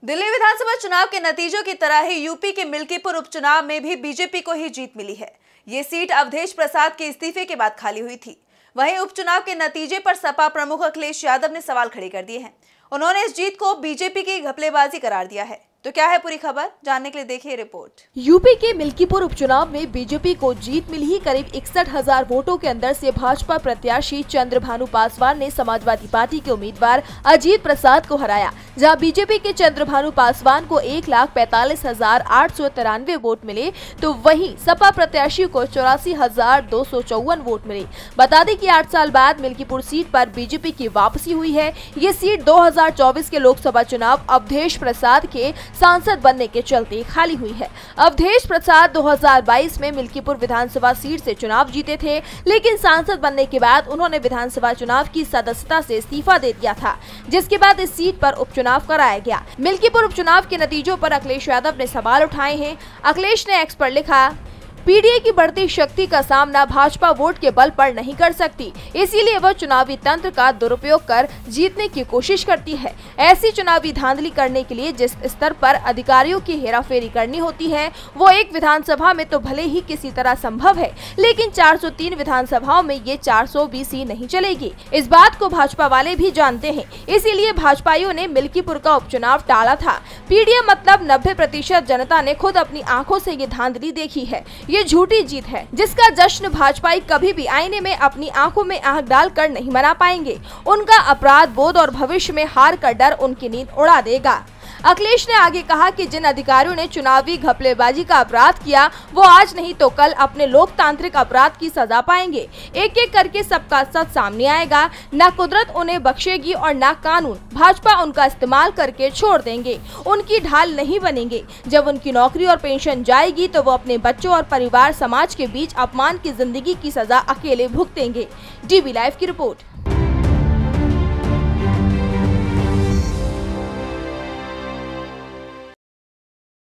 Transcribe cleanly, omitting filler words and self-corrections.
दिल्ली विधानसभा चुनाव के नतीजों की तरह ही यूपी के मिल्कीपुर उपचुनाव में भी बीजेपी को ही जीत मिली है। ये सीट अवधेश प्रसाद के इस्तीफे के बाद खाली हुई थी। वहीं उपचुनाव के नतीजे पर सपा प्रमुख अखिलेश यादव ने सवाल खड़े कर दिए हैं। उन्होंने इस जीत को बीजेपी की घपलेबाजी करार दिया है। तो क्या है पूरी खबर, जानने के लिए देखिए रिपोर्ट। यूपी के मिल्कीपुर उपचुनाव में बीजेपी को जीत मिली ही। करीब 61,000 वोटों के अंदर से भाजपा प्रत्याशी चंद्रभानु पासवान ने समाजवादी पार्टी के उम्मीदवार अजीत प्रसाद को हराया, जहां बीजेपी के चंद्रभानु पासवान को 1,45,893 वोट मिले, तो वहीं सपा प्रत्याशी को 84,254 वोट मिले। बता दें कि 8 साल बाद मिल्कीपुर सीट पर बीजेपी की वापसी हुई है। ये सीट 2024 के लोकसभा चुनाव अवधेश प्रसाद के सांसद बनने के चलते खाली हुई है। अवधेश प्रसाद 2022 में मिल्कीपुर विधानसभा सीट से चुनाव जीते थे, लेकिन सांसद बनने के बाद उन्होंने विधानसभा चुनाव की सदस्यता से इस्तीफा दे दिया था, जिसके बाद इस सीट पर उपचुनाव कराया गया। मिल्कीपुर उपचुनाव के नतीजों पर अखिलेश यादव ने सवाल उठाए हैं। अखिलेश ने एक्स पर लिखा, पीडीए की बढ़ती शक्ति का सामना भाजपा वोट के बल पर नहीं कर सकती, इसीलिए वह चुनावी तंत्र का दुरुपयोग कर जीतने की कोशिश करती है। ऐसी चुनावी धांधली करने के लिए जिस स्तर पर अधिकारियों की हेराफेरी करनी होती है, वो एक विधानसभा में तो भले ही किसी तरह संभव है, लेकिन 403 विधानसभाओं में ये 420 ही नहीं चलेगी। इस बात को भाजपा वाले भी जानते हैं, इसीलिए भाजपाइयों ने मिल्कीपुर का उपचुनाव टाला था। पीडीए मतलब 90% जनता ने खुद अपनी आंखों से ये धांधली देखी है। ये झूठी जीत है, जिसका जश्न भाजपाई कभी भी आईने में अपनी आंखों में आंख डालकर नहीं मना पाएंगे। उनका अपराध बोध और भविष्य में हार का डर उनकी नींद उड़ा देगा। अखिलेश ने आगे कहा कि जिन अधिकारियों ने चुनावी घपलेबाजी का अपराध किया, वो आज नहीं तो कल अपने लोकतांत्रिक अपराध की सजा पाएंगे। एक एक करके सबका सच सामने आएगा। न कुदरत उन्हें बख्शेगी और न कानून। भाजपा उनका इस्तेमाल करके छोड़ देंगे, उनकी ढाल नहीं बनेंगे। जब उनकी नौकरी और पेंशन जाएगी तो वो अपने बच्चों और परिवार समाज के बीच अपमान की जिंदगी की सजा अकेले भुगतेंगे। DB लाइव की रिपोर्ट।